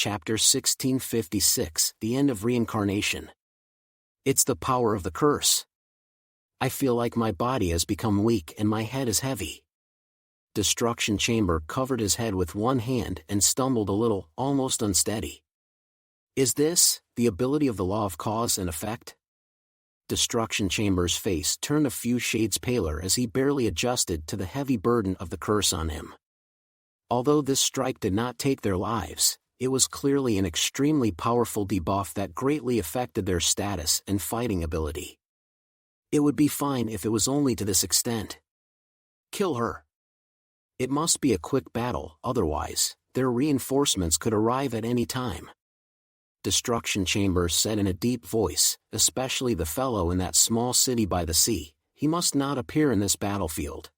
Chapter 1656, The End of Reincarnation. It's the power of the curse. I feel like my body has become weak and my head is heavy. Destruction Chamber covered his head with one hand and stumbled a little, almost unsteady. Is this the ability of the law of cause and effect? Destruction Chamber's face turned a few shades paler as he barely adjusted to the heavy burden of the curse on him. Although this strike did not take their lives, it was clearly an extremely powerful debuff that greatly affected their status and fighting ability. It would be fine if it was only to this extent. Kill her. It must be a quick battle, otherwise, their reinforcements could arrive at any time. Destruction Chamber said in a deep voice, especially the fellow in that small city by the sea, he must not appear in this battlefield.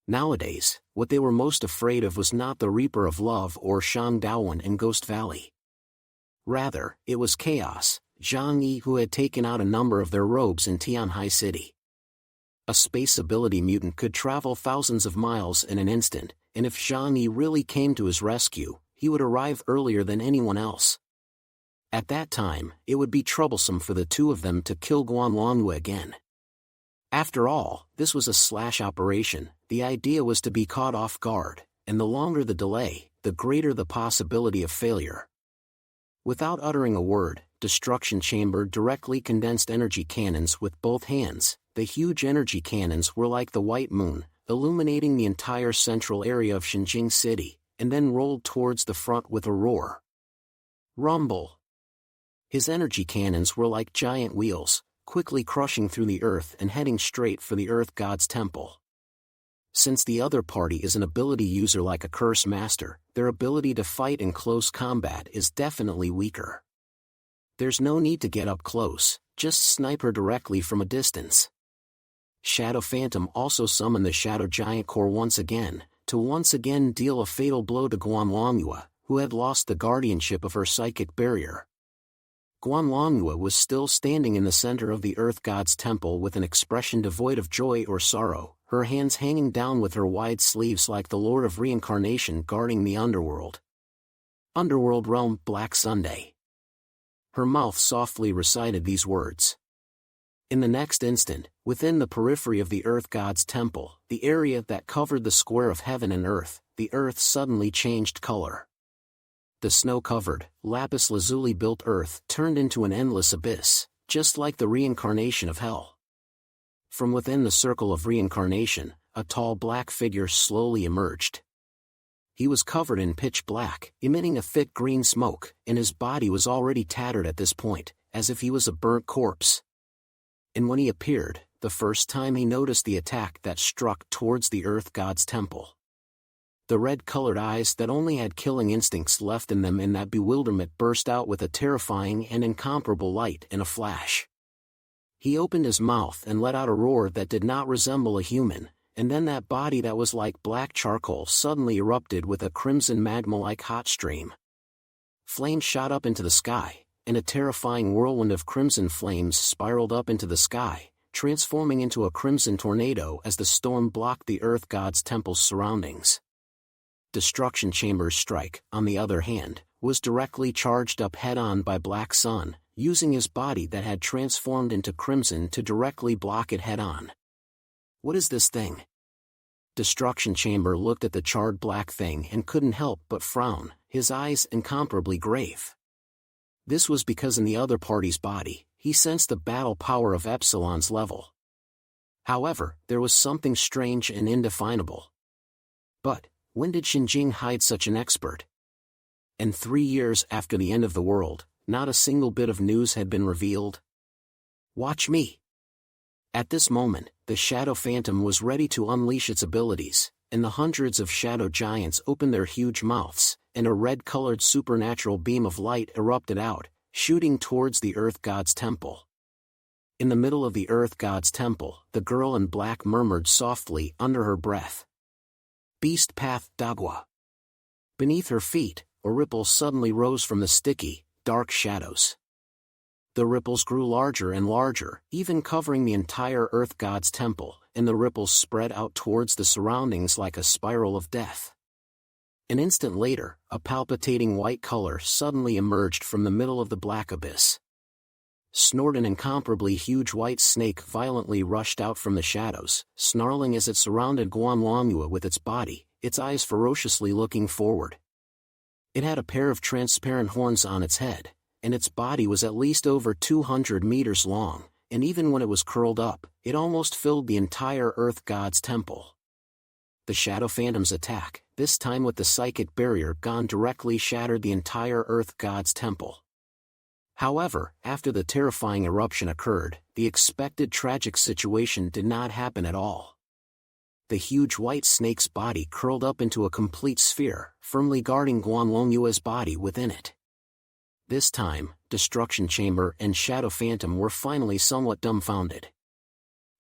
Nowadays, what they were most afraid of was not the Reaper of Love or Shang Daowen in Ghost Valley. Rather, it was Chaos, Zhang Yi, who had taken out a number of their robes in Tianhai City. A space ability mutant could travel thousands of miles in an instant, and if Zhang Yi really came to his rescue, he would arrive earlier than anyone else. At that time, it would be troublesome for the two of them to kill Guanlongwu again. After all, this was a slash operation. The idea was to be caught off guard, and the longer the delay, the greater the possibility of failure. Without uttering a word, Destruction Chamber directly condensed energy cannons with both hands. The huge energy cannons were like the white moon, illuminating the entire central area of Xinjing City, and then rolled towards the front with a roar. Rumble! His energy cannons were like giant wheels, quickly crushing through the earth and heading straight for the Earth God's temple. Since the other party is an ability user like a curse master, their ability to fight in close combat is definitely weaker. There's no need to get up close, just snipe her directly from a distance. Shadow Phantom also summoned the Shadow Giant Core once again, to once again deal a fatal blow to Guanlongwu, who had lost the guardianship of her psychic barrier. Guanlongwu was still standing in the center of the Earth God's temple with an expression devoid of joy or sorrow, her hands hanging down with her wide sleeves like the Lord of Reincarnation guarding the underworld. Underworld Realm, Black Sunday. Her mouth softly recited these words. In the next instant, within the periphery of the Earth God's temple, the area that covered the square of heaven and earth, the earth suddenly changed color. The snow-covered, lapis lazuli-built earth turned into an endless abyss, just like the reincarnation of hell. From within the circle of reincarnation, a tall black figure slowly emerged. He was covered in pitch black, emitting a thick green smoke, and his body was already tattered at this point, as if he was a burnt corpse. And when he appeared, the first time he noticed the attack that struck towards the Earth God's temple. The red-colored eyes that only had killing instincts left in them in that bewilderment burst out with a terrifying and incomparable light in a flash. He opened his mouth and let out a roar that did not resemble a human, and then that body that was like black charcoal suddenly erupted with a crimson magma-like hot stream. Flames shot up into the sky, and a terrifying whirlwind of crimson flames spiraled up into the sky, transforming into a crimson tornado as the storm blocked the Earth God's temple's surroundings. Destruction Chamber's strike, on the other hand, was directly charged up head-on by Black Sun, using his body that had transformed into crimson to directly block it head-on. What is this thing? Destruction Chamber looked at the charred black thing and couldn't help but frown, his eyes incomparably grave. This was because in the other party's body, he sensed the battle power of Epsilon's level. However, there was something strange and indefinable. But when did Xinjing hide such an expert? And 3 years after the end of the world, not a single bit of news had been revealed. Watch me. At this moment, the Shadow Phantom was ready to unleash its abilities, and the hundreds of shadow giants opened their huge mouths, and a red-colored supernatural beam of light erupted out, shooting towards the Earth God's temple. In the middle of the Earth God's temple, the girl in black murmured softly under her breath. Beast Path Dagua. Beneath her feet, a ripple suddenly rose from the sticky, dark shadows. The ripples grew larger and larger, even covering the entire Earth God's temple, and the ripples spread out towards the surroundings like a spiral of death. An instant later, a palpitating white color suddenly emerged from the middle of the black abyss. Snort! An incomparably huge white snake violently rushed out from the shadows, snarling as it surrounded Guanluangyue with its body, its eyes ferociously looking forward. It had a pair of transparent horns on its head, and its body was at least over 200 meters long, and even when it was curled up, it almost filled the entire Earth God's temple. The Shadow Phantom's attack, this time with the psychic barrier gone, directly shattered the entire Earth God's temple. However, after the terrifying eruption occurred, the expected tragic situation did not happen at all. The huge white snake's body curled up into a complete sphere, firmly guarding Guanluangyue's body within it. This time, Destruction Chamber and Shadow Phantom were finally somewhat dumbfounded.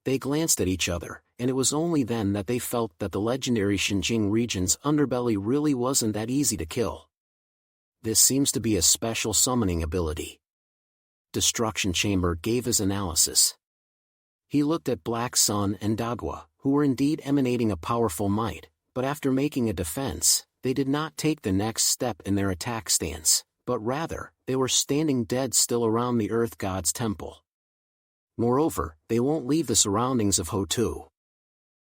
They glanced at each other, and it was only then that they felt that the legendary Xinjiang region's underbelly really wasn't that easy to kill. This seems to be a special summoning ability. Destruction Chamber gave his analysis. He looked at Black Sun and Dagua, who were indeed emanating a powerful might, but after making a defense, they did not take the next step in their attack stance, but rather, they were standing dead still around the Earth God's temple. Moreover, they won't leave the surroundings of Hotu.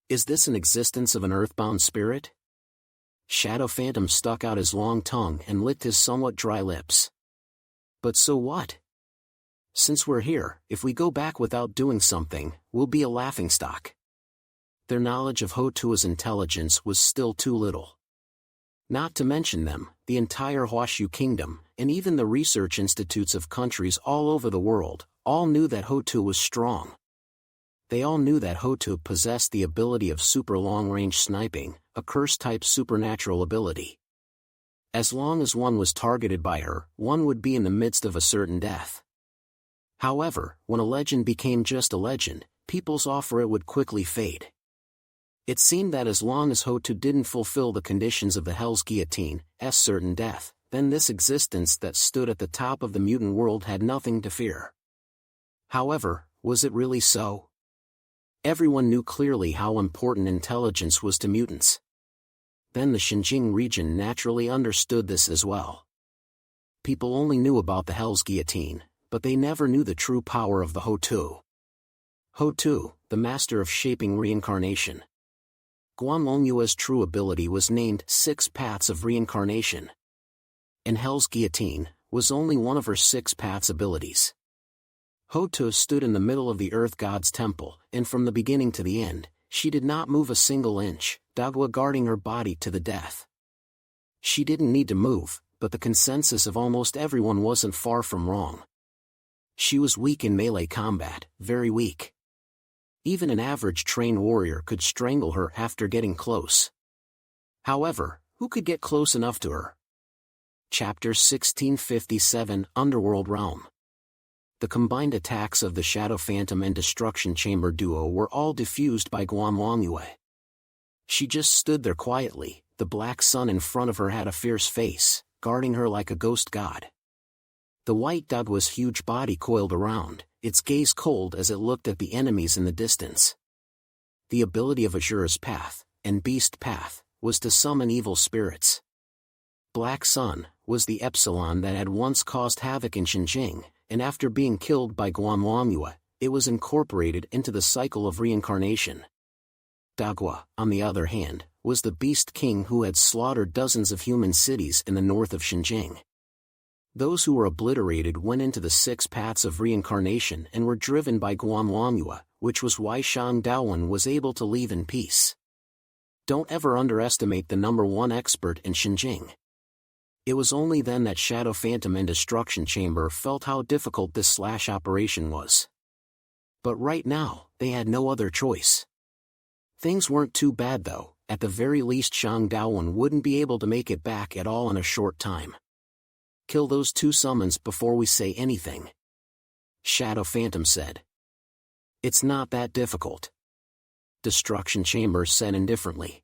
Is this an existence of an earthbound spirit? Shadow Phantom stuck out his long tongue and licked his somewhat dry lips. But so what? Since we're here, if we go back without doing something, we'll be a laughingstock. Their knowledge of Hotu's intelligence was still too little. Not to mention them, the entire Huashu kingdom, and even the research institutes of countries all over the world, all knew that Hotu was strong. They all knew that Hotu possessed the ability of super long-range sniping, a curse-type supernatural ability. As long as one was targeted by her, one would be in the midst of a certain death. However, when a legend became just a legend, people's awe for it would quickly fade. It seemed that as long as Hotu didn't fulfill the conditions of the Hell's Guillotine's certain death, then this existence that stood at the top of the mutant world had nothing to fear. However, was it really so? Everyone knew clearly how important intelligence was to mutants. Then the Xinjiang region naturally understood this as well. People only knew about the Hell's Guillotine, but they never knew the true power of the Hotu. Hotu, the master of shaping reincarnation. Guanluangyue's true ability was named 6 Paths of Reincarnation. And Hell's Guillotine was only one of her 6 paths abilities. Hotu stood in the middle of the Earth God's temple, and from the beginning to the end, she did not move a single inch, Dagua guarding her body to the death. She didn't need to move, but the consensus of almost everyone wasn't far from wrong. She was weak in melee combat, very weak. Even an average trained warrior could strangle her after getting close. However, who could get close enough to her? Chapter 1657 Underworld Realm. The combined attacks of the Shadow Phantom and Destruction Chamber duo were all diffused by Guanluangyue. She just stood there quietly, the Black Sun in front of her had a fierce face, guarding her like a ghost god. The white Dagua's huge body coiled around, its gaze cold as it looked at the enemies in the distance. The ability of Azura's Path, and Beast Path, was to summon evil spirits. Black Sun was the Epsilon that had once caused havoc in Xinjiang, and after being killed by Guanluangyue, it was incorporated into the cycle of reincarnation. Dagua, on the other hand, was the Beast King who had slaughtered dozens of human cities in the north of Xinjiang. Those who were obliterated went into the 6 paths of reincarnation and were driven by Guanluangyue, which was why Shang Daowen was able to leave in peace. Don't ever underestimate the #1 expert in Xinjiang. It was only then that Shadow Phantom and Destruction Chamber felt how difficult this operation was. But right now, they had no other choice. Things weren't too bad though, at the very least Shang Daowen wouldn't be able to make it back at all in a short time. Kill those 2 summons before we say anything. Shadow Phantom said. It's not that difficult. Destruction Chamber said indifferently.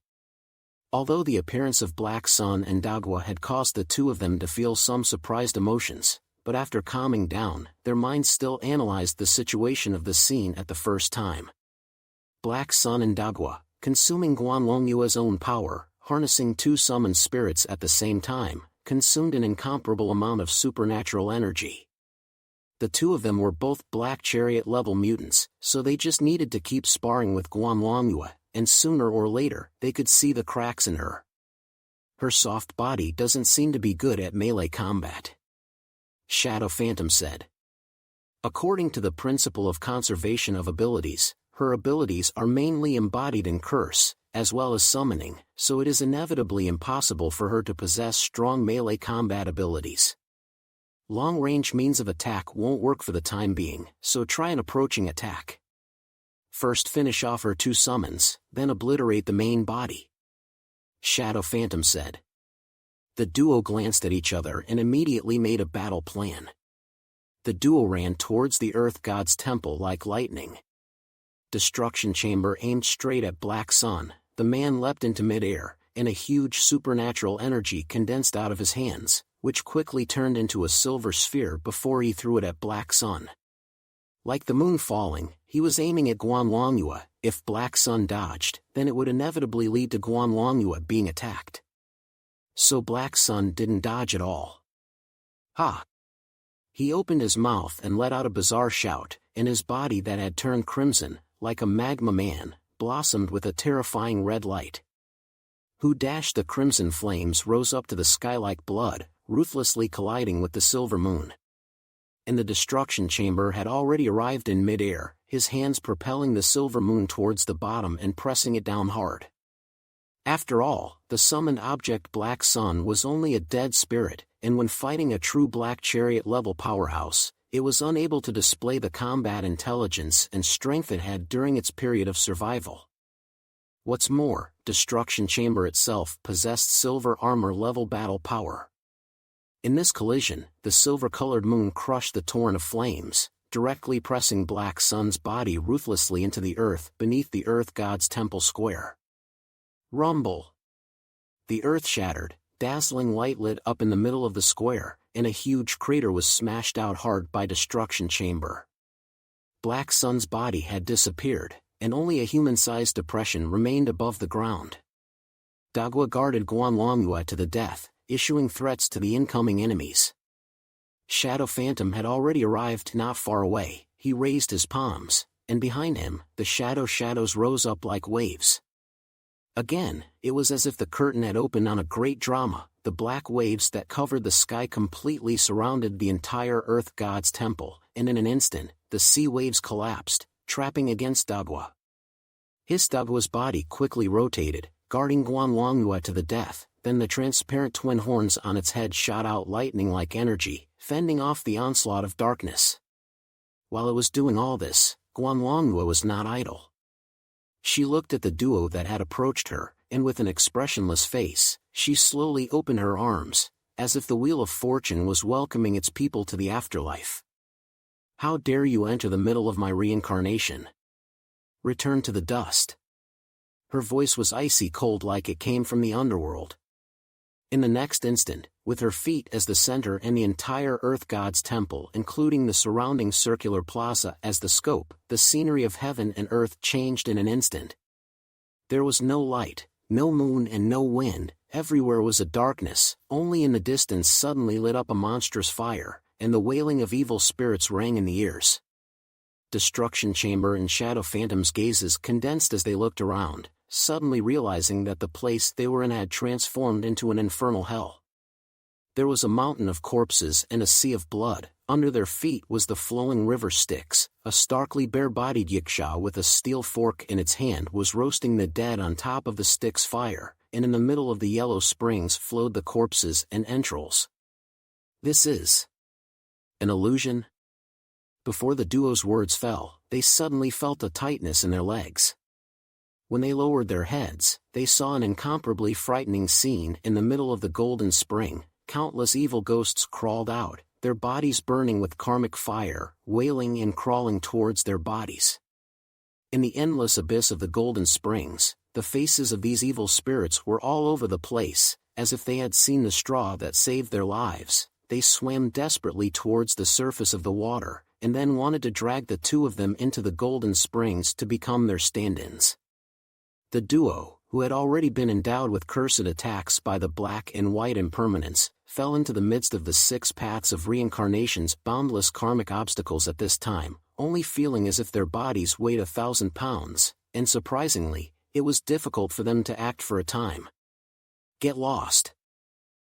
Although the appearance of Black Sun and Dagua had caused the 2 of them to feel some surprised emotions, but after calming down, their minds still analyzed the situation of the scene at the first time. Black Sun and Dagua, consuming Guanluangyue's own power, harnessing two summoned spirits at the same time, consumed an incomparable amount of supernatural energy. The two of them were both Black Chariot-level mutants, so they just needed to keep sparring with Guanlongyue, and sooner or later, they could see the cracks in her. Her soft body doesn't seem to be good at melee combat, Shadow Phantom said. According to the principle of conservation of abilities, her abilities are mainly embodied in curse, as well as summoning, so it is inevitably impossible for her to possess strong melee combat abilities. Long-range means of attack won't work for the time being, so try an approaching attack. First finish off her two summons, then obliterate the main body, Shadow Phantom said. The duo glanced at each other and immediately made a battle plan. The duo ran towards the Earth God's temple like lightning. Destruction Chamber aimed straight at Black Sun. The man leapt into midair, and a huge supernatural energy condensed out of his hands, which quickly turned into a silver sphere before he threw it at Black Sun. Like the moon falling, he was aiming at Guanlongyue. If Black Sun dodged, then it would inevitably lead to Guanlongyue being attacked. So Black Sun didn't dodge at all. Ha! He opened his mouth and let out a bizarre shout, and his body that had turned crimson, like a magma man, blossomed with a terrifying red light. Who dashed the crimson flames rose up to the sky like blood, ruthlessly colliding with the silver moon. And the destruction chamber had already arrived in midair, his hands propelling the silver moon towards the bottom and pressing it down hard. After all, the summoned object Black Sun was only a dead spirit, and when fighting a true Black Chariot-level powerhouse, it was unable to display the combat intelligence and strength it had during its period of survival. What's more, Destruction Chamber itself possessed silver armor-level battle power. In this collision, the silver-colored moon crushed the torrent of flames, directly pressing Black Sun's body ruthlessly into the earth beneath the Earth God's temple square. Rumble! The earth shattered, dazzling light lit up in the middle of the square, and a huge crater was smashed out hard by Destruction Chamber. Black Sun's body had disappeared, and only a human-sized depression remained above the ground. Dagua guarded Guanlongyue to the death, issuing threats to the incoming enemies. Shadow Phantom had already arrived not far away. He raised his palms, and behind him, the shadows rose up like waves. Again, it was as if the curtain had opened on a great drama. The black waves that covered the sky completely surrounded the entire Earth God's temple, and in an instant, the sea waves collapsed, trapping against Dagua. Dagua's body quickly rotated, guarding Guanlongyue to the death, then the transparent twin horns on its head shot out lightning-like energy, fending off the onslaught of darkness. While it was doing all this, Guanlongyue was not idle. She looked at the duo that had approached her, and with an expressionless face, she slowly opened her arms, as if the Wheel of Fortune was welcoming its people to the afterlife. How dare you enter the middle of my reincarnation? Return to the dust. Her voice was icy cold like it came from the underworld. In the next instant, with her feet as the center and the entire Earth God's temple including the surrounding circular plaza as the scope, the scenery of heaven and earth changed in an instant. There was no light, no moon and no wind, everywhere was a darkness, only in the distance suddenly lit up a monstrous fire, and the wailing of evil spirits rang in the ears. Destruction Chamber and Shadow Phantom's gazes condensed as they looked around, suddenly realizing that the place they were in had transformed into an infernal hell. There was a mountain of corpses and a sea of blood. Under their feet was the flowing river Styx. A starkly bare-bodied Yiksha with a steel fork in its hand was roasting the dead on top of the Styx fire, and in the middle of the yellow springs flowed the corpses and entrails. This is an illusion? Before the duo's words fell, they suddenly felt a tightness in their legs. When they lowered their heads, they saw an incomparably frightening scene. In the middle of the golden spring, countless evil ghosts crawled out, their bodies burning with karmic fire, wailing and crawling towards their bodies. In the endless abyss of the golden springs, the faces of these evil spirits were all over the place, as if they had seen the straw that saved their lives. They swam desperately towards the surface of the water, and then wanted to drag the two of them into the golden springs to become their stand-ins. The duo, who had already been endowed with cursed attacks by the black and white impermanence, fell into the midst of the 6 paths of reincarnation's boundless karmic obstacles at this time, only feeling as if their bodies weighed 1,000 pounds, and surprisingly, it was difficult for them to act for a time. Get lost.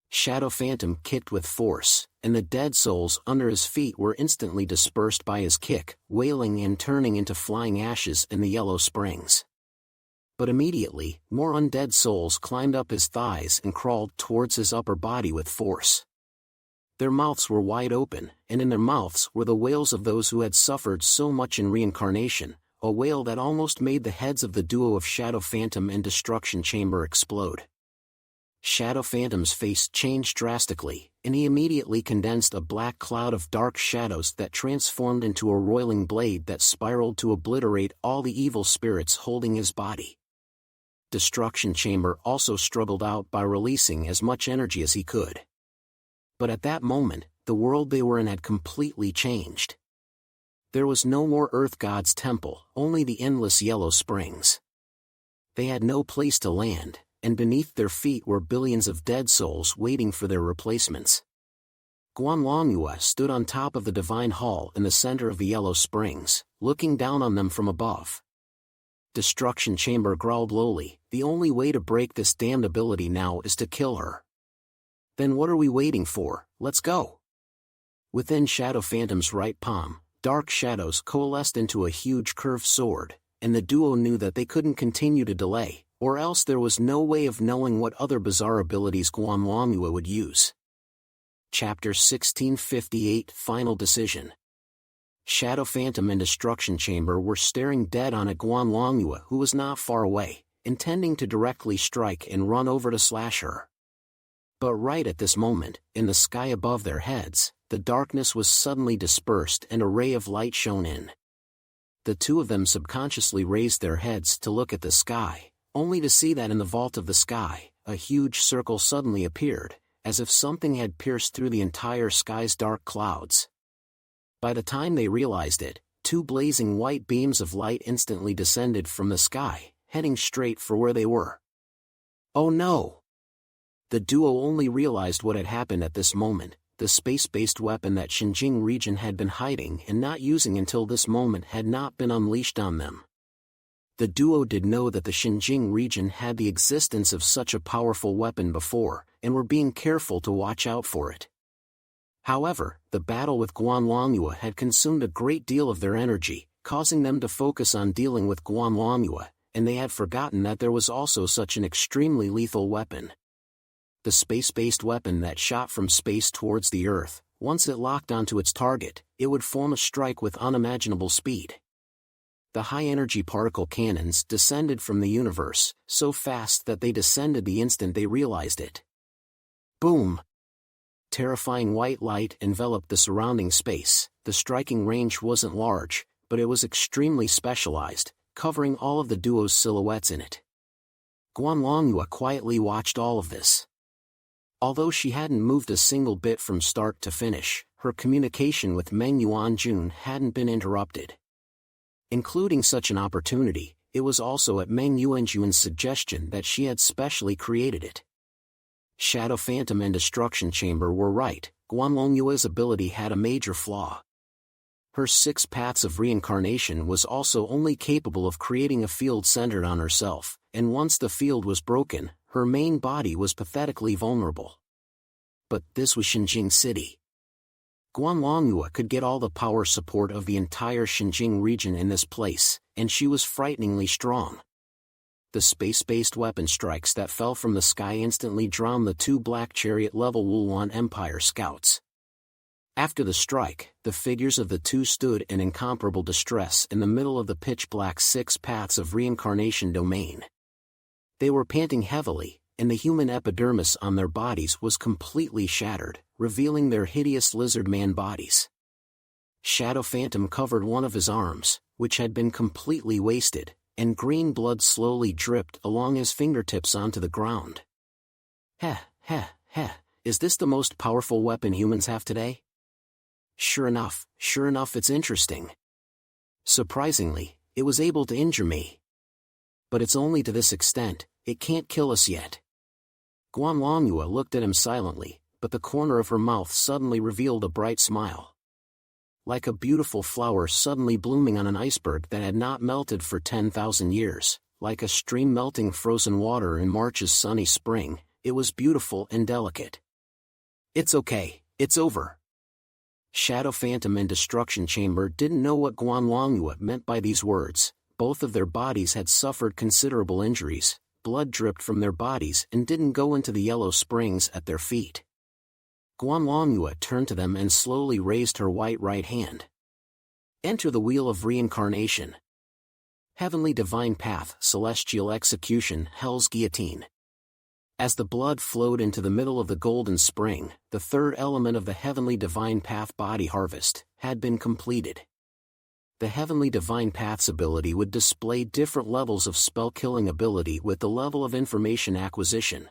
Shadow Phantom kicked with force, and the dead souls under his feet were instantly dispersed by his kick, wailing and turning into flying ashes in the yellow springs. But immediately, more undead souls climbed up his thighs and crawled towards his upper body with force. Their mouths were wide open, and in their mouths were the wails of those who had suffered so much in reincarnation, a wail that almost made the heads of the duo of Shadow Phantom and Destruction Chamber explode. Shadow Phantom's face changed drastically, and he immediately condensed a black cloud of dark shadows that transformed into a roiling blade that spiraled to obliterate all the evil spirits holding his body. Destruction Chamber also struggled out by releasing as much energy as he could. But at that moment, the world they were in had completely changed. There was no more Earth God's temple, only the endless yellow springs. They had no place to land, and beneath their feet were billions of dead souls waiting for their replacements. Guanlongyue stood on top of the divine hall in the center of the yellow springs, looking down on them from above. Destruction Chamber growled lowly, "The only way to break this damned ability now is to kill her." "Then what are we waiting for? Let's go." Within Shadow Phantom's right palm, dark shadows coalesced into a huge curved sword, and the duo knew that they couldn't continue to delay, or else there was no way of knowing what other bizarre abilities Guanlongyue would use. Chapter 1658 Final Decision. Shadow Phantom and Destruction Chamber were staring dead on at Guanlongyue, who was not far away, intending to directly strike and run over to slash her. But right at this moment, in the sky above their heads, the darkness was suddenly dispersed and a ray of light shone in. The two of them subconsciously raised their heads to look at the sky, only to see that in the vault of the sky, a huge circle suddenly appeared, as if something had pierced through the entire sky's dark clouds. By the time they realized it, 2 blazing white beams of light instantly descended from the sky, heading straight for where they were. Oh no! The duo only realized what had happened at this moment. The space-based weapon that Xinjiang region had been hiding and not using until this moment had not been unleashed on them. The duo did know that the Xinjiang region had the existence of such a powerful weapon before, and were being careful to watch out for it. However, the battle with Guanlongyue had consumed a great deal of their energy, causing them to focus on dealing with Guanlongyue, and they had forgotten that there was also such an extremely lethal weapon. The space-based weapon that shot from space towards the Earth, once it locked onto its target, it would form a strike with unimaginable speed. The high-energy particle cannons descended from the universe, so fast that they descended the instant they realized it. Boom! Terrifying white light enveloped the surrounding space. The striking range wasn't large, but it was extremely specialized, covering all of the duo's silhouettes in it. Guanlongyue quietly watched all of this. Although she hadn't moved a single bit from start to finish, her communication with Meng Yuanjun hadn't been interrupted. Including such an opportunity, it was also at Meng Yuanjun's suggestion that she had specially created it. Shadow Phantom and Destruction Chamber were right, Guanlongyue's ability had a major flaw. Her 6 paths of reincarnation was also only capable of creating a field centered on herself, and once the field was broken, her main body was pathetically vulnerable. But this was Xinjiang City. Guanlongyue could get all the power support of the entire Xinjiang region in this place, and she was frighteningly strong. The space-based weapon strikes that fell from the sky instantly drowned the 2 black chariot-level Wuluan Empire scouts. After the strike, the figures of the 2 stood in incomparable distress in the middle of the pitch-black 6 paths of reincarnation domain. They were panting heavily, and the human epidermis on their bodies was completely shattered, revealing their hideous lizard-man bodies. Shadow Phantom covered one of his arms, which had been completely wasted, and green blood slowly dripped along his fingertips onto the ground. Heh, is this the most powerful weapon humans have today? Sure enough, it's interesting. Surprisingly, it was able to injure me. But it's only to this extent. it can't kill us yet. Guanlongyue looked at him silently, but the corner of her mouth suddenly revealed a bright smile. Like a beautiful flower suddenly blooming on an iceberg that had not melted for 10,000 years, like a stream melting frozen water in March's sunny spring, it was beautiful and delicate. It's okay, it's over. Shadow Phantom and Destruction Chamber didn't know what Guanlongyue meant by these words. Both of their bodies had suffered considerable injuries, blood dripped from their bodies and didn't go into the yellow springs at their feet. Guanlongyue turned to them and slowly raised her white right hand. Enter the Wheel of Reincarnation. Heavenly Divine Path, Celestial Execution, Hell's Guillotine. As the blood flowed into the middle of the golden spring, the third element of the Heavenly Divine Path body harvest had been completed. The Heavenly Divine Path's ability would display different levels of spell-killing ability with the level of information acquisition.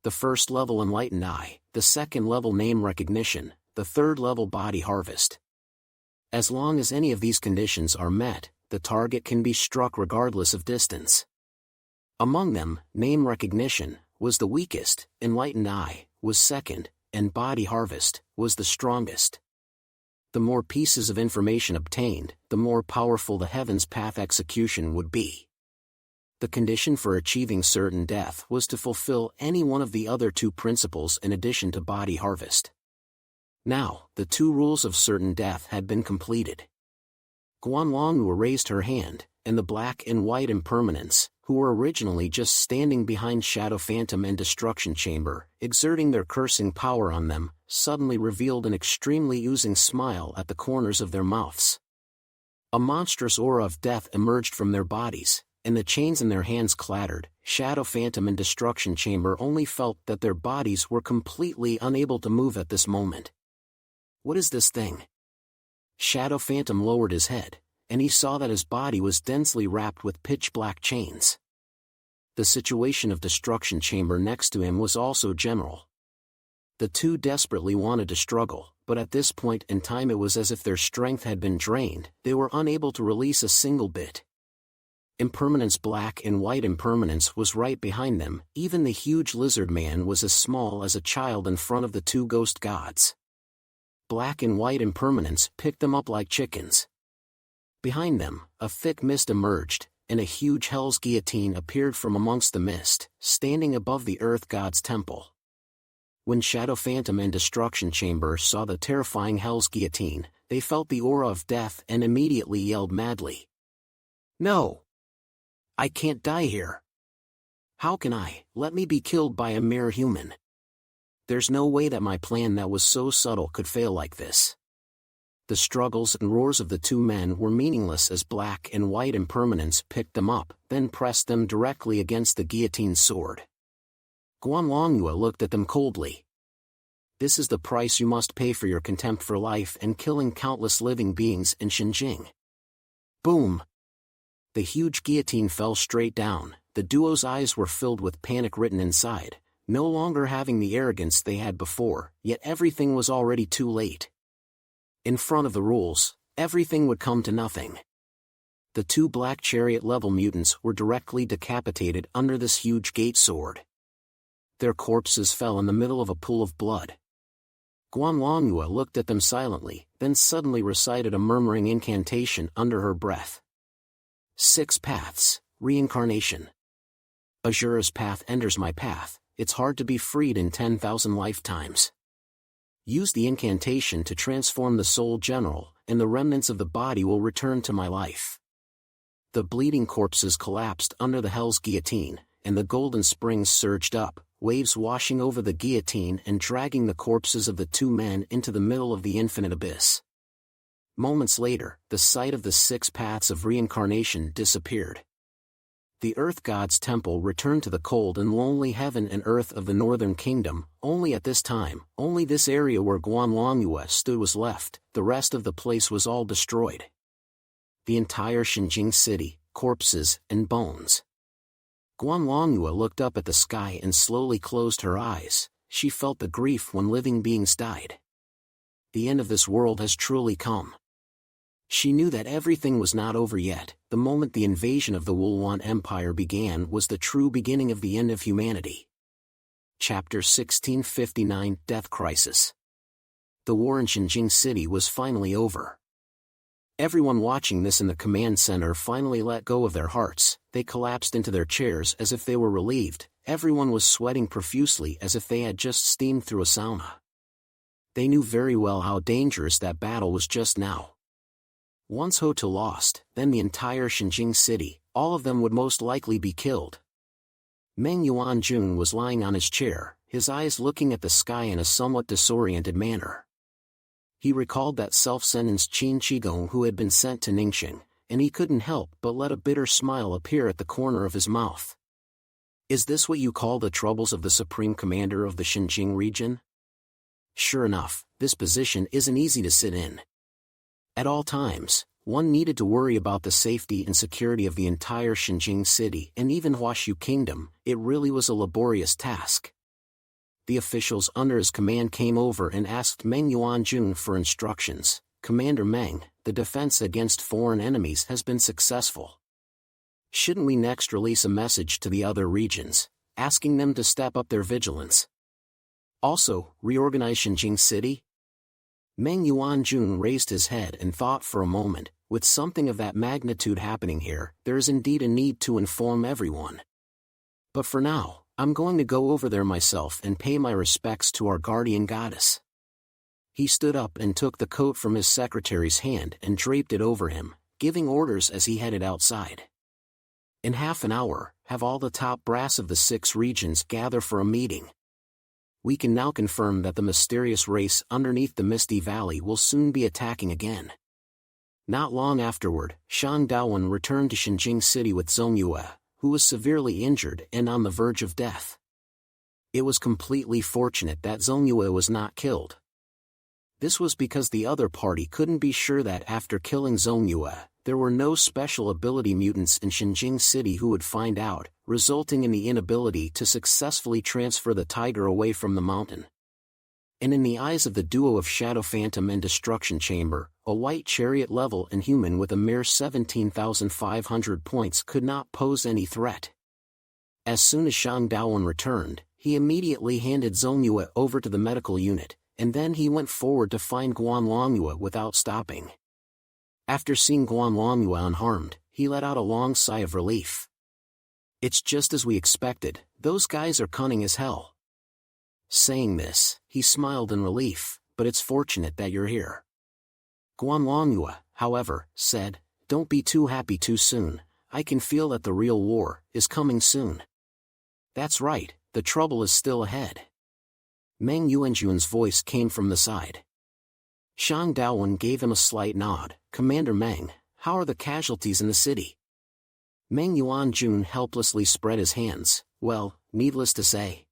The first level Enlightened Eye, the second level Name Recognition, the third level Body Harvest. As long as any of these conditions are met, the target can be struck regardless of distance. Among them, Name Recognition was the weakest, Enlightened Eye was second, and Body Harvest was the strongest. The more pieces of information obtained, the more powerful the Heaven's Path execution would be. The condition for achieving certain death was to fulfill any one of the other two principles in addition to Body Harvest. Now, the two rules of certain death had been completed. Guanlongyue raised her hand, and the black and white impermanents, who were originally just standing behind Shadow Phantom and Destruction Chamber, exerting their cursing power on them, suddenly revealed an extremely oozing smile at the corners of their mouths. A monstrous aura of death emerged from their bodies, and the chains in their hands clattered. Shadow Phantom and Destruction Chamber only felt that their bodies were completely unable to move at this moment. What is this thing? Shadow Phantom lowered his head, and he saw that his body was densely wrapped with pitch-black chains. The situation of Destruction Chamber next to him was also general. The two desperately wanted to struggle, but at this point in time it was as if their strength had been drained. They were unable to release a single bit. Impermanence Black and White Impermanence was right behind them. Even the huge lizard man was as small as a child in front of the two ghost gods. Black and White Impermanence picked them up like chickens. Behind them, a thick mist emerged, and a huge Hell's Guillotine appeared from amongst the mist, standing above the Earth God's temple. When Shadow Phantom and Destruction Chamber saw the terrifying Hell's Guillotine, they felt the aura of death and immediately yelled madly. No! I can't die here. How can I? Let me be killed by a mere human. There's no way that my plan that was so subtle could fail like this. The struggles and roars of the two men were meaningless as Black and White Impermanence picked them up, then pressed them directly against the guillotine's sword. Guanlongyue looked at them coldly. This is the price you must pay for your contempt for life and killing countless living beings in Xinjing. Boom! The huge guillotine fell straight down. The duo's eyes were filled with panic written inside, no longer having the arrogance they had before, yet everything was already too late. In front of the rules, everything would come to nothing. The two Black Chariot-level mutants were directly decapitated under this huge gate sword. Their corpses fell in the middle of a pool of blood. Guanlongyue looked at them silently, then suddenly recited a murmuring incantation under her breath. 6 paths, reincarnation. Azura's path enters my path, it's hard to be freed in 10,000 lifetimes. Use the incantation to transform the soul general, and the remnants of the body will return to my life. The bleeding corpses collapsed under the Hell's Guillotine, and the golden springs surged up, waves washing over the guillotine and dragging the corpses of the two men into the middle of the infinite abyss. Moments later, the site of the 6 paths of reincarnation disappeared. The Earth God's temple returned to the cold and lonely heaven and earth of the Northern Kingdom. Only at this time, only this area where Guanlongyue stood was left, the rest of the place was all destroyed. The entire Xinjing city, corpses and bones. Guanlongyue looked up at the sky and slowly closed her eyes. She felt the grief when living beings died. The end of this world has truly come. She knew that everything was not over yet. The moment the invasion of the Wuluan Empire began was the true beginning of the end of humanity. Chapter 1659 Death Crisis. The war in Xinjing City was finally over. Everyone watching this in the command center finally let go of their hearts. They collapsed into their chairs as if they were relieved. Everyone was sweating profusely as if they had just steamed through a sauna. They knew very well how dangerous that battle was just now. Once Ho To lost, then the entire Xinjing city, all of them would most likely be killed. Meng Yuanjun was lying on his chair, his eyes looking at the sky in a somewhat disoriented manner. He recalled that self-sentenced Qin Qigong who had been sent to Ningxing, and he couldn't help but let a bitter smile appear at the corner of his mouth. Is this what you call the troubles of the Supreme Commander of the Xinjing region? Sure enough, this position isn't easy to sit in. At all times, one needed to worry about the safety and security of the entire Xinjing city and even Huashu Kingdom. It really was a laborious task. The officials under his command came over and asked Meng Yuanjun for instructions. Commander Meng, the defense against foreign enemies has been successful. Shouldn't we next release a message to the other regions, asking them to step up their vigilance? Also, reorganize Xinjing city? Meng Yuanjun raised his head and thought for a moment. With something of that magnitude happening here, there is indeed a need to inform everyone. But for now, I'm going to go over there myself and pay my respects to our guardian goddess. He stood up and took the coat from his secretary's hand and draped it over him, giving orders as he headed outside. In half an hour, have all the top brass of the 6 regions gather for a meeting. We can now confirm that the mysterious race underneath the Misty Valley will soon be attacking again. Not long afterward, Shang Daowen returned to Xinjing City with Zongyue, who was severely injured and on the verge of death. It was completely fortunate that Zongyue was not killed. This was because the other party couldn't be sure that after killing Zongyue, there were no special ability mutants in Xinjing City who would find out, resulting in the inability to successfully transfer the tiger away from the mountain. And in the eyes of the duo of Shadow Phantom and Destruction Chamber, a white chariot-level inhuman with a mere 17,500 points could not pose any threat. As soon as Shang Daowen returned, he immediately handed Zongyue over to the medical unit, and then he went forward to find Guan Longyue without stopping. After seeing Guan Longyue unharmed, he let out a long sigh of relief. It's just as we expected, those guys are cunning as hell. Saying this, he smiled in relief, but it's fortunate that you're here. Guan Longyue, however, said, don't be too happy too soon, I can feel that the real war is coming soon. That's right, the trouble is still ahead. Meng Yuanjun's voice came from the side. Shang Daowen gave him a slight nod. Commander Meng, how are the casualties in the city? Meng Yuanjun helplessly spread his hands. Well, needless to say,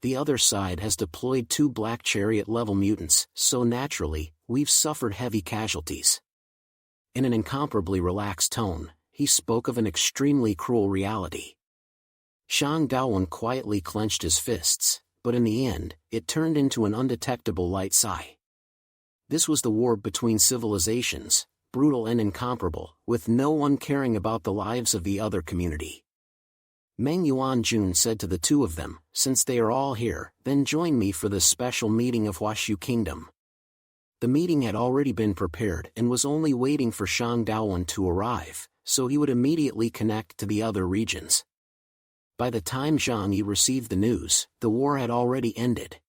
the other side has deployed 2 black chariot-level mutants, so naturally, we've suffered heavy casualties. In an incomparably relaxed tone, he spoke of an extremely cruel reality. Shang Daowen quietly clenched his fists, but in the end, it turned into an undetectable light sigh. This was the war between civilizations, brutal and incomparable, with no one caring about the lives of the other community. Meng Yuanjun said to the 2 of them, since they are all here, then join me for this special meeting of Huashu Kingdom. The meeting had already been prepared and was only waiting for Shang Daowen to arrive, so he would immediately connect to the other regions. By the time Zhang Yi received the news, the war had already ended.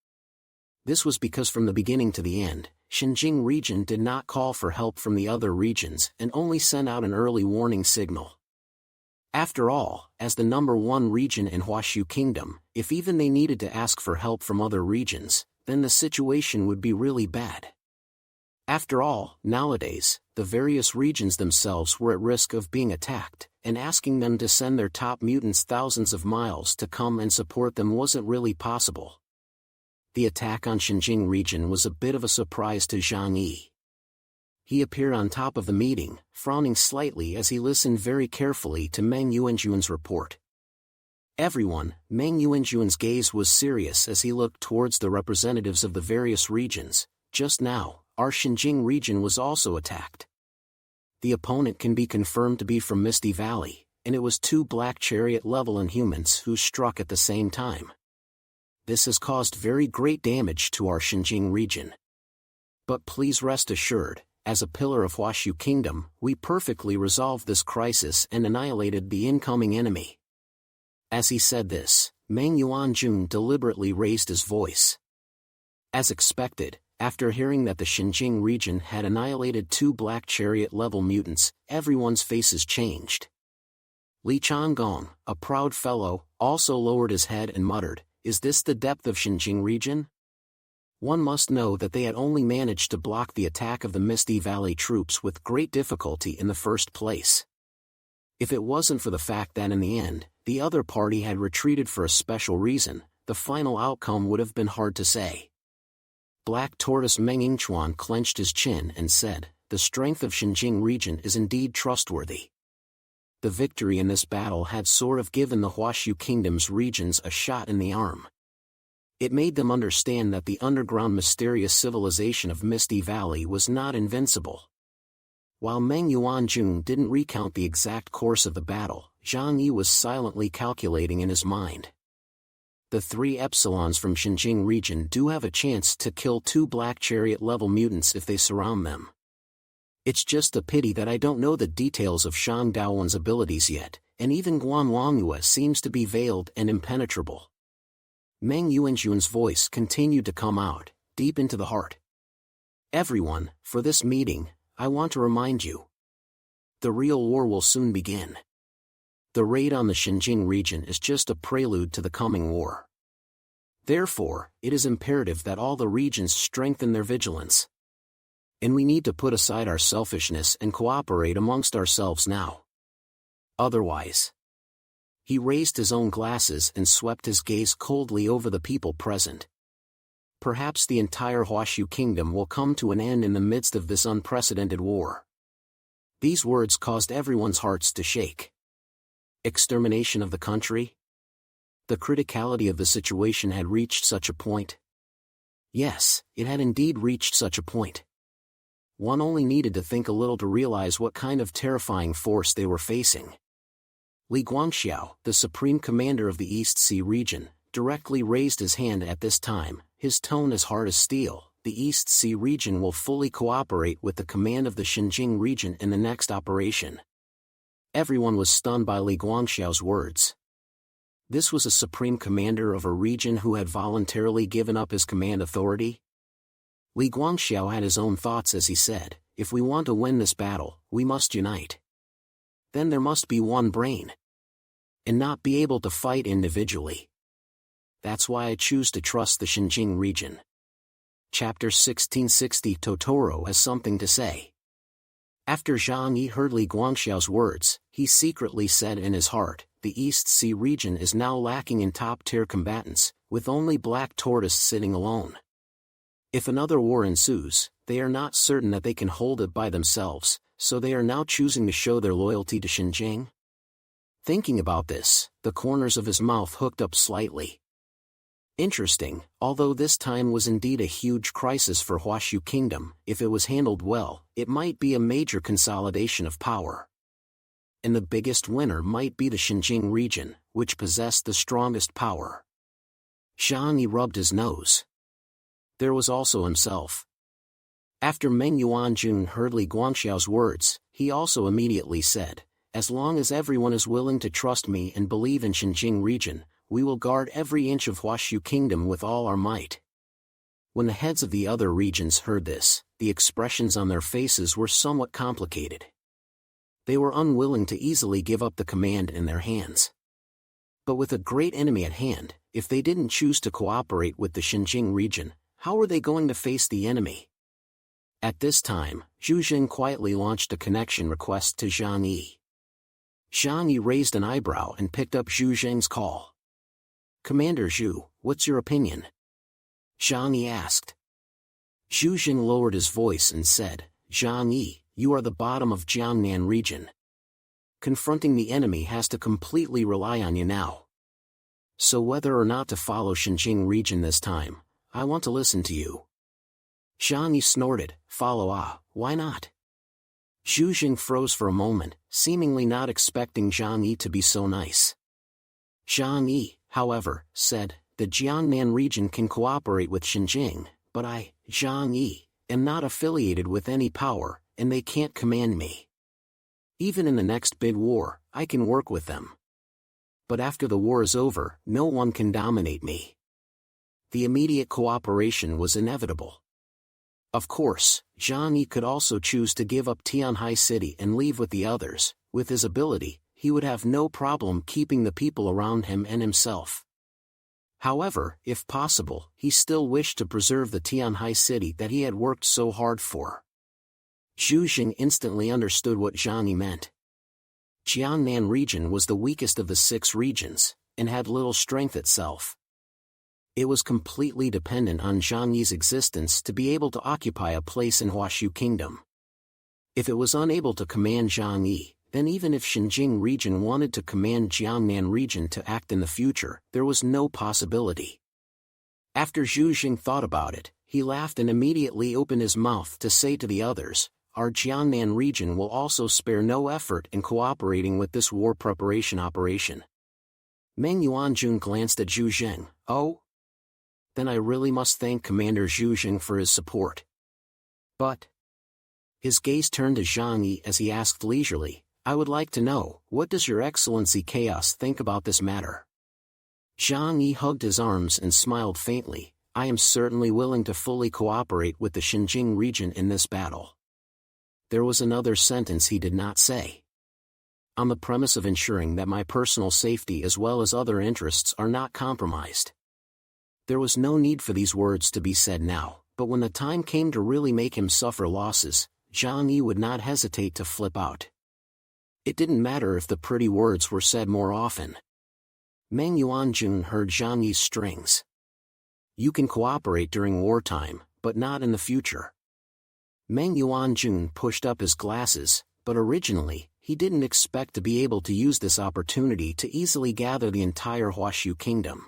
This was because from the beginning to the end, Xinjing region did not call for help from the other regions and only sent out an early warning signal. After all, as the number 1 region in Huashu Kingdom, if even they needed to ask for help from other regions, then the situation would be really bad. After all, nowadays, the various regions themselves were at risk of being attacked, and asking them to send their top mutants thousands of miles to come and support them wasn't really possible. The attack on Xinjing region was a bit of a surprise to Zhang Yi. He appeared on top of the meeting, frowning slightly as he listened very carefully to Meng Yuanjun's report. Everyone, Meng Yuanjun's gaze was serious as he looked towards the representatives of the various regions. Just now, our Xinjing region was also attacked. The opponent can be confirmed to be from Misty Valley, and it was 2 black chariot-level inhumans who struck at the same time. This has caused very great damage to our Xinjiang region. But please rest assured, as a pillar of Huaxu Kingdom, we perfectly resolved this crisis and annihilated the incoming enemy. As he said this, Meng Yuanjun deliberately raised his voice. As expected, after hearing that the Xinjiang region had annihilated 2 black chariot-level mutants, everyone's faces changed. Li Changgong, a proud fellow, also lowered his head and muttered, "Is this the depth of Xinjiang region?" One must know that they had only managed to block the attack of the Misty Valley troops with great difficulty in the first place. If it wasn't for the fact that in the end, the other party had retreated for a special reason, the final outcome would have been hard to say. Black Tortoise Meng Yingchuan clenched his chin and said, "The strength of Xinjiang region is indeed trustworthy." The victory in this battle had sort of given the Huaxu Kingdom's regions a shot in the arm. It made them understand that the underground mysterious civilization of Misty Valley was not invincible. While Meng Yuanjun didn't recount the exact course of the battle, Zhang Yi was silently calculating in his mind. The 3 epsilons from Xinjiang region do have a chance to kill 2 black chariot-level mutants if they surround them. It's just a pity that I don't know the details of Shang Daowen's abilities yet, and even Guan Longyue seems to be veiled and impenetrable. Meng Yuanjun's voice continued to come out, deep into the heart. "Everyone, for this meeting, I want to remind you. The real war will soon begin. The raid on the Xinjiang region is just a prelude to the coming war. Therefore, it is imperative that all the regions strengthen their vigilance. And we need to put aside our selfishness and cooperate amongst ourselves now. Otherwise..." He raised his own glasses and swept his gaze coldly over the people present. Perhaps the entire Huaxu Kingdom will come to an end in the midst of this unprecedented war. These words caused everyone's hearts to shake. Extermination of the country? The criticality of the situation had reached such a point. Yes, it had indeed reached such a point. One only needed to think a little to realize what kind of terrifying force they were facing. Li Guangxiao, the supreme commander of the East Sea region, directly raised his hand at this time, his tone as hard as steel. "The East Sea region will fully cooperate with the command of the Xinjiang region in the next operation." Everyone was stunned by Li Guangxiao's words. This was a supreme commander of a region who had voluntarily given up his command authority? Li Guangxiao had his own thoughts as he said, "If we want to win this battle, we must unite. Then there must be one brain. And not be able to fight individually. That's why I choose to trust the Xinjiang region." Chapter 1660 Totoro has something to say. After Zhang Yi heard Li Guangxiao's words, he secretly said in his heart, "The East Sea region is now lacking in top-tier combatants, with only Black Tortoise sitting alone. If another war ensues, they are not certain that they can hold it by themselves, so they are now choosing to show their loyalty to Xinjiang." Thinking about this, the corners of his mouth hooked up slightly. Interesting, although this time was indeed a huge crisis for Huaxu Kingdom, if it was handled well, it might be a major consolidation of power. And the biggest winner might be the Xinjiang region, which possessed the strongest power. Zhang Yi rubbed his nose. There was also himself. After Meng Yuanjun heard Li Guangxiao's words, he also immediately said, "As long as everyone is willing to trust me and believe in Xinjiang region, we will guard every inch of Huaxu Kingdom with all our might." When the heads of the other regions heard this, the expressions on their faces were somewhat complicated. They were unwilling to easily give up the command in their hands. But with a great enemy at hand, if they didn't choose to cooperate with the Xinjiang region, how were they going to face the enemy? At this time, Zhu Jing quietly launched a connection request to Zhang Yi. Zhang Yi raised an eyebrow and picked up Zhu Jing's call. "Commander Zhu, what's your opinion?" Zhang Yi asked. Zhu Jing lowered his voice and said, "Zhang Yi, you are the bottom of Jiangnan region. Confronting the enemy has to completely rely on you now. So whether or not to follow Xinjiang region this time, I want to listen to you." Zhang Yi snorted, "Follow why not? Zhu Jing froze for a moment, seemingly not expecting Zhang Yi to be so nice. Zhang Yi, however, said, the Jiangnan region can cooperate with Xinjiang, but I, Zhang Yi, am not affiliated with any power, and they can't command me. Even in the next big war, I can work with them. But after the war is over, no one can dominate me. The immediate cooperation was inevitable. Of course, Zhang Yi could also choose to give up Tianhai City and leave with the others. With his ability, he would have no problem keeping the people around him and himself. However, if possible, he still wished to preserve the Tianhai City that he had worked so hard for. Zhu Jing instantly understood what Zhang Yi meant. Jiangnan region was the weakest of the 6 regions, and had little strength itself. It was completely dependent on Zhang Yi's existence to be able to occupy a place in Huaxu Kingdom. If it was unable to command Zhang Yi, then even if Xinjiang region wanted to command Jiangnan region to act in the future, there was no possibility. After Zhu Jing thought about it, he laughed and immediately opened his mouth to say to the others, our Jiangnan region will also spare no effort in cooperating with this war preparation operation. Meng Yuanjun glanced at Zhu Jing. Oh? Then I really must thank Commander Zhu Jing for his support. But... His gaze turned to Zhang Yi as he asked leisurely, I would like to know, what does Your Excellency Chaos think about this matter? Zhang Yi hugged his arms and smiled faintly. I am certainly willing to fully cooperate with the Xinjiang region in this battle. There was another sentence he did not say. On the premise of ensuring that my personal safety as well as other interests are not compromised. There was no need for these words to be said now, but when the time came to really make him suffer losses, Zhang Yi would not hesitate to flip out. It didn't matter if the pretty words were said more often. Meng Yuanjun heard Zhang Yi's strings. You can cooperate during wartime, but not in the future. Meng Yuanjun pushed up his glasses, but originally, he didn't expect to be able to use this opportunity to easily gather the entire Huaxu Kingdom.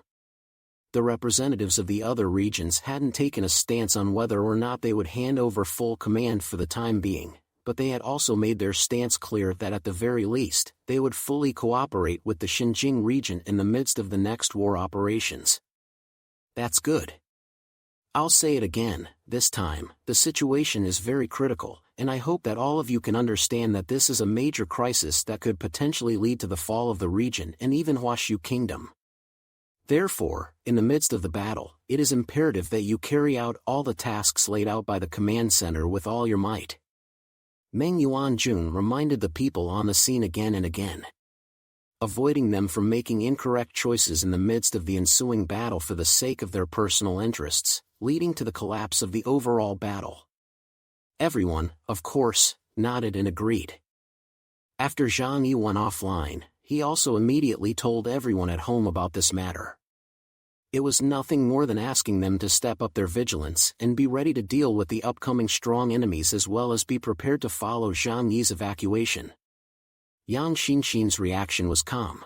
The representatives of the other regions hadn't taken a stance on whether or not they would hand over full command for the time being, but they had also made their stance clear that at the very least, they would fully cooperate with the Xinjiang region in the midst of the next war operations. That's good. I'll say it again, this time, the situation is very critical, and I hope that all of you can understand that this is a major crisis that could potentially lead to the fall of the region and even Huaxu Kingdom. Therefore, in the midst of the battle, it is imperative that you carry out all the tasks laid out by the command center with all your might. Meng Yuanjun reminded the people on the scene again and again, avoiding them from making incorrect choices in the midst of the ensuing battle for the sake of their personal interests, leading to the collapse of the overall battle. Everyone, of course, nodded and agreed. After Zhang Yi went offline, he also immediately told everyone at home about this matter. It was nothing more than asking them to step up their vigilance and be ready to deal with the upcoming strong enemies as well as be prepared to follow Zhang Yi's evacuation. Yang Xinxin's reaction was calm.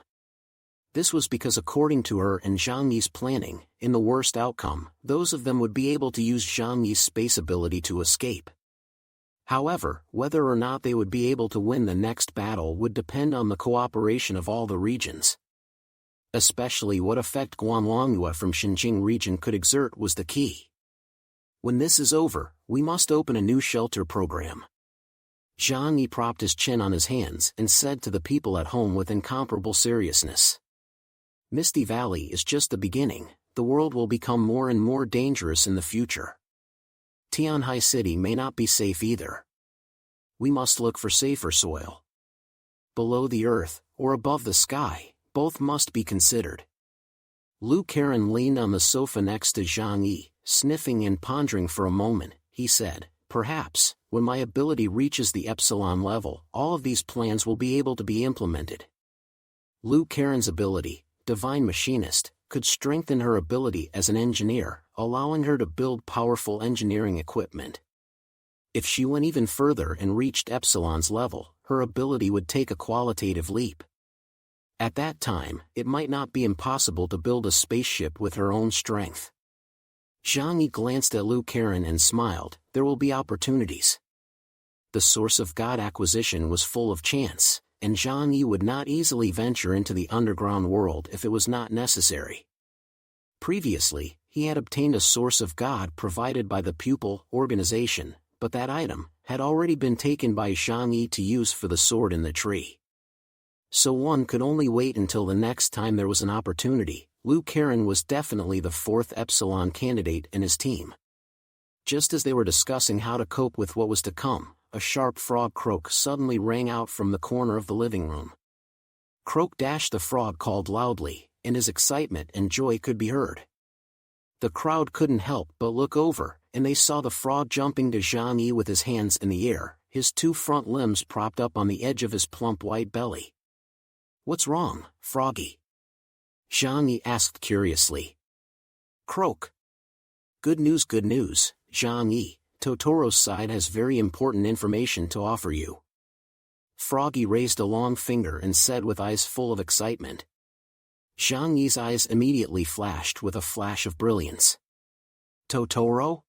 This was because according to her and Zhang Yi's planning, in the worst outcome, those of them would be able to use Zhang Yi's space ability to escape. However, whether or not they would be able to win the next battle would depend on the cooperation of all the regions. Especially what effect Guanlongyue from Xinjiang region could exert was the key. When this is over, we must open a new shelter program. Zhang Yi propped his chin on his hands and said to the people at home with incomparable seriousness. Misty Valley is just the beginning, the world will become more and more dangerous in the future. Tianhai City may not be safe either. We must look for safer soil. Below the earth, or above the sky, both must be considered. Lu Karen leaned on the sofa next to Zhang Yi, sniffing and pondering for a moment. He said, perhaps, when my ability reaches the epsilon level, all of these plans will be able to be implemented. Lu Karen's ability, Divine Machinist, could strengthen her ability as an engineer, allowing her to build powerful engineering equipment. If she went even further and reached epsilon's level, her ability would take a qualitative leap. At that time, it might not be impossible to build a spaceship with her own strength. Zhang Yi glanced at Lu Karen and smiled. There will be opportunities. the source of God acquisition was full of chance, and Zhang Yi would not easily venture into the underground world if it was not necessary. Previously, he had obtained a source of God provided by the pupil organization, but that item had already been taken by Zhang Yi to use for the sword in the tree. So one could only wait until the next time there was an opportunity. Liu Karen was definitely the fourth Epsilon candidate in his team. Just as they were discussing how to cope with what was to come, a sharp frog croak suddenly rang out from the corner of the living room. Croak dash the frog called loudly, and his excitement and joy could be heard. The crowd couldn't help but look over, and they saw the frog jumping to Zhang Yi with his hands in the air, his two front limbs propped up on the edge of his plump white belly. "What's wrong, Froggy?" Zhang Yi asked curiously. "Croak." Good news, Zhang Yi. Totoro's side has very important information to offer you." Froggy raised a long finger and said with eyes full of excitement. Zhang Yi's eyes immediately flashed with a flash of brilliance. "Totoro?